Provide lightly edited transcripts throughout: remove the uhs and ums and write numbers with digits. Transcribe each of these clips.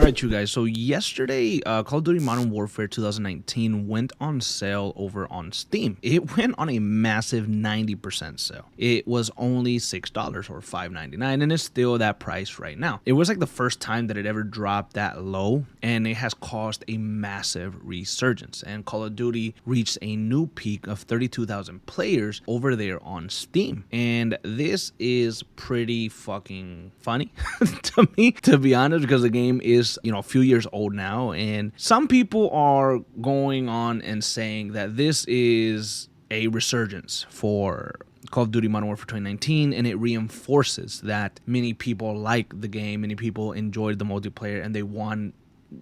Alright, you guys, so yesterday, Call of Duty Modern Warfare 2019 went on sale over on Steam. It went on a massive 90% sale. It was only $6 or $5.99, and it's still that price right now. It was like the first time that it ever dropped that low, and it has caused a massive resurgence. And Call of Duty reached a new peak of 32,000 players over there on Steam. And this is pretty fucking funny to me, to be honest, because the game is, a few years old now, and some people are going on and saying that this is a resurgence for Call of Duty Modern Warfare 2019, and it reinforces that many people like the game, many people enjoyed the multiplayer, and they want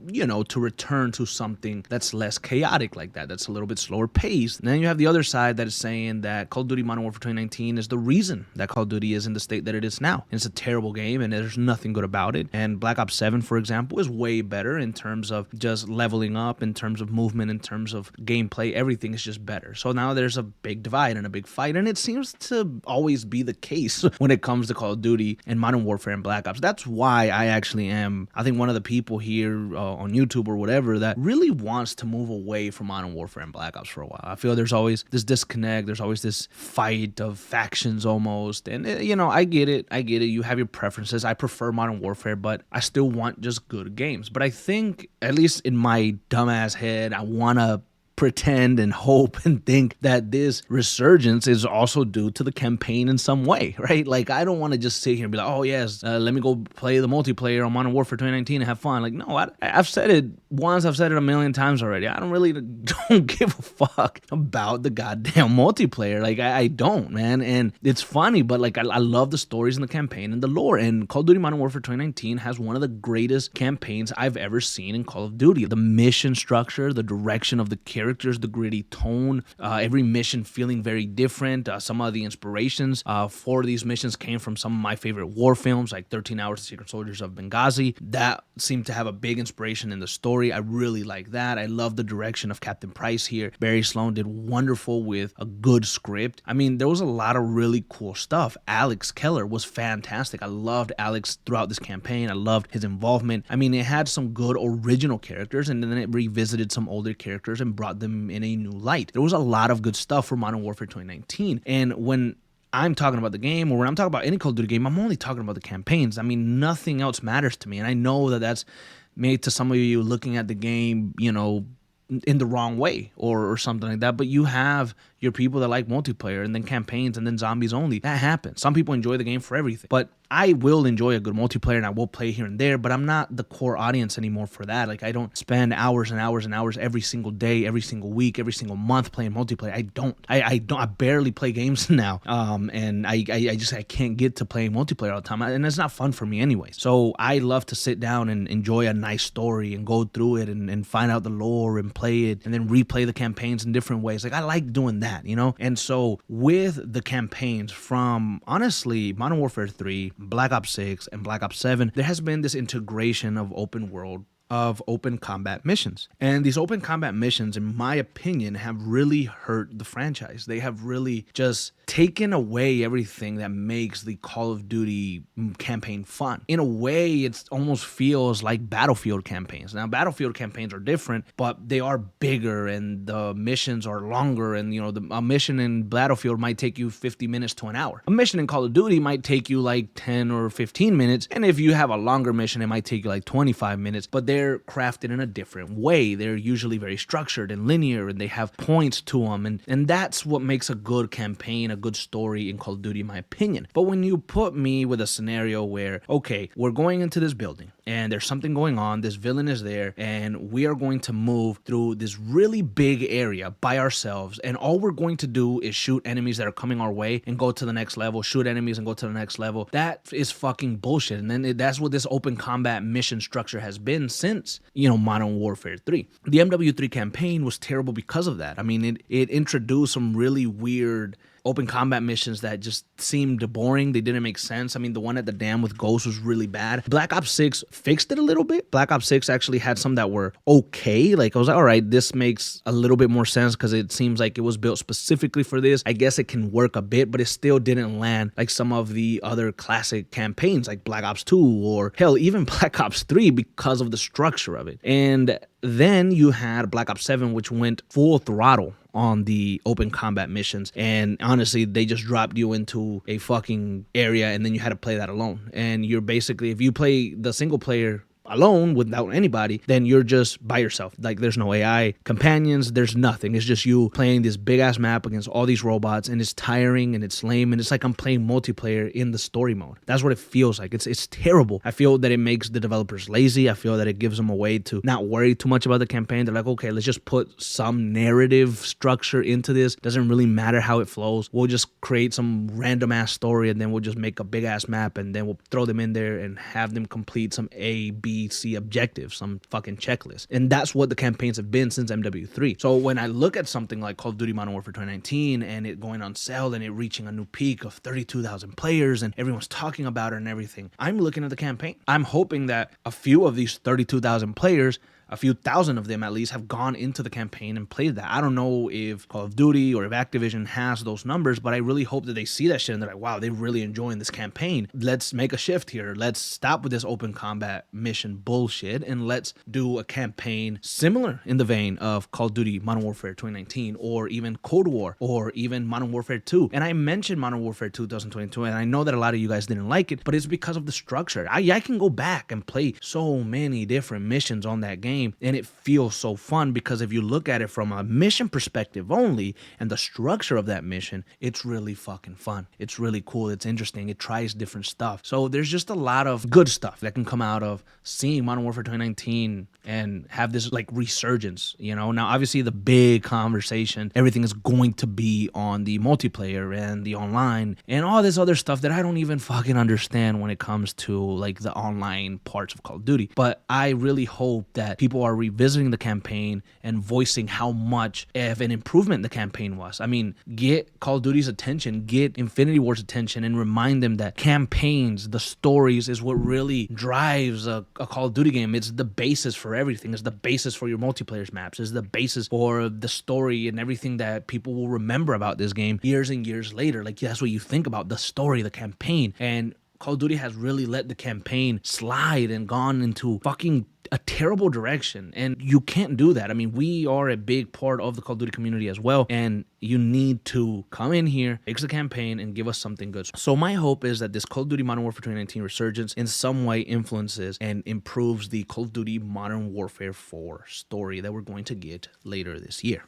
to return to something that's less chaotic like that, that's a little bit slower paced. And then you have the other side that is saying that Call of Duty Modern Warfare 2019 is the reason that Call of Duty is in the state that it is now. And it's a terrible game, and there's nothing good about it. And Black Ops 7, for example, is way better in terms of just leveling up, in terms of movement, in terms of gameplay. Everything is just better. So now there's a big divide and a big fight, and it seems to always be the case when it comes to Call of Duty and Modern Warfare and Black Ops. That's why I think one of the people here on YouTube or whatever that really wants to move away from Modern Warfare and Black Ops for a while. I feel there's always this disconnect. There's always this fight of factions almost. And, I get it. You have your preferences. I prefer Modern Warfare, but I still want just good games. But I think, at least in my dumbass head, I want to pretend and hope and think that this resurgence is also due to the campaign in some way, right? Like, I don't want to just sit here and be like, oh yes, let me go play the multiplayer on Modern Warfare 2019 and have fun. Like, no, I've said it once, I've said it a million times already. I don't give a fuck about the goddamn multiplayer. Like, I don't, man. And it's funny, but like, I love the stories and the campaign and the lore. And Call of Duty Modern Warfare 2019 has one of the greatest campaigns I've ever seen in Call of Duty. The mission structure, the direction of the characters, the gritty tone, every mission feeling very different. Some of the inspirations for these missions came from some of my favorite war films, like 13 Hours of Secret Soldiers of Benghazi. That seemed to have a big inspiration in the story. I really like that. I love the direction of Captain Price here. Barry Sloan did wonderful with a good script. I mean, there was a lot of really cool stuff. Alex Keller was fantastic. I loved Alex throughout this campaign. I loved his involvement. I mean, it had some good original characters, and then it revisited some older characters and brought them in a new light. There was a lot of good stuff for Modern Warfare 2019. And when I'm talking about the game, or when I'm talking about any Call of Duty game, I'm only talking about the campaigns. I mean, nothing else matters to me. And I know that that's made to some of you looking at the game, in the wrong way or something like that. But you have your people that like multiplayer and then campaigns and then zombies only. That happens. Some people enjoy the game for everything. But I will enjoy a good multiplayer, and I will play here and there, but I'm not the core audience anymore for that. Like, I don't spend hours and hours and hours every single day, every single week, every single month playing multiplayer. I don't. I barely play games now. And I can't get to playing multiplayer all the time. And it's not fun for me anyway. So I love to sit down and enjoy a nice story and go through it and find out the lore and play it and then replay the campaigns in different ways. Like, I like doing that, And so with the campaigns from, honestly, Modern Warfare 3, Black Ops 6, and Black Ops 7, there has been this integration of open combat missions. And these open combat missions, in my opinion, have really hurt the franchise. They have really just taken away everything that makes the Call of Duty campaign fun. In a way, it almost feels like Battlefield campaigns. Now, Battlefield campaigns are different, but they are bigger and the missions are longer. And, a mission in Battlefield might take you 50 minutes to an hour. A mission in Call of Duty might take you like 10 or 15 minutes. And if you have a longer mission, it might take you like 25 minutes. But they're crafted in a different way. They're usually very structured and linear, and they have points to them. And that's what makes a good campaign, a good story in Call of Duty, in my opinion. But when you put me with a scenario where, okay, we're going into this building and there's something going on, this villain is there, and we are going to move through this really big area by ourselves, and all we're going to do is shoot enemies that are coming our way and go to the next level, shoot enemies and go to the next level. That is fucking bullshit. And then that's what this open combat mission structure has been since, Modern Warfare 3. The MW3 campaign was terrible because of that. I mean, it introduced some really weird open combat missions that just seemed boring. They didn't make sense. I mean, the one at the dam with Ghost was really bad. Black Ops 6 fixed it a little bit. Black Ops 6 actually had some that were okay. Like I was like, all right, this makes a little bit more sense because it seems like it was built specifically for this. I guess it can work a bit, but it still didn't land like some of the other classic campaigns like Black Ops 2 or hell, even Black Ops 3 because of the structure of it. And then you had Black Ops 7, which went full throttle on the open combat missions. And honestly, they just dropped you into a fucking area and then you had to play that alone. And you're basically, if you play the single player alone without anybody, then you're just by yourself. Like there's no AI companions, there's nothing. It's just you playing this big ass map against all these robots, and it's tiring and it's lame, and it's like I'm playing multiplayer in the story mode. That's what it feels like. It's terrible. I feel that it makes the developers lazy. I feel that it gives them a way to not worry too much about the campaign. They're like, okay, let's just put some narrative structure into this. Doesn't really matter how it flows. We'll just create some random ass story, and then we'll just make a big ass map, and then we'll throw them in there and have them complete some A, B, C objectives, some fucking checklist. And that's what the campaigns have been since MW3. So when I look at something like Call of Duty Modern Warfare 2019 and it going on sale and it reaching a new peak of 32,000 players and everyone's talking about it and everything, I'm looking at the campaign. I'm hoping that a few of these 32,000 players, a few thousand of them at least, have gone into the campaign and played that. I don't know if Call of Duty or if Activision has those numbers, but I really hope that they see that shit and they're like, wow, they're really enjoying this campaign. Let's make a shift here. Let's stop with this open combat mission bullshit and let's do a campaign similar in the vein of Call of Duty Modern Warfare 2019 or even Cold War or even Modern Warfare 2. And I mentioned Modern Warfare 2 2022, and I know that a lot of you guys didn't like it, but it's because of the structure. I can go back and play so many different missions on that game, and it feels so fun because if you look at it from a mission perspective only and the structure of that mission, it's really fucking fun. It's really cool. It's interesting. It tries different stuff. So there's just a lot of good stuff that can come out of seeing Modern Warfare 2019 and have this like resurgence, you know? Now, obviously the big conversation, everything is going to be on the multiplayer and the online and all this other stuff that I don't even fucking understand when it comes to like the online parts of Call of Duty. But I really hope that people are revisiting the campaign and voicing how much of an improvement the campaign was. I mean, get Call of Duty's attention, get Infinity Ward's attention, and remind them that campaigns, the stories, is what really drives a Call of Duty game. It's the basis for everything. It's the basis for your multiplayer maps. It's the basis for the story and everything that people will remember about this game years and years later. Like, that's what you think about, the story, the campaign. And Call of Duty has really let the campaign slide and gone into fucking a terrible direction, and you can't do that. I mean, we are a big part of the Call of Duty community as well, and you need to come in here, fix the campaign, and give us something good. So my hope is that this Call of Duty Modern Warfare 2019 resurgence in some way influences and improves the Call of Duty Modern Warfare 4 story that we're going to get later this year.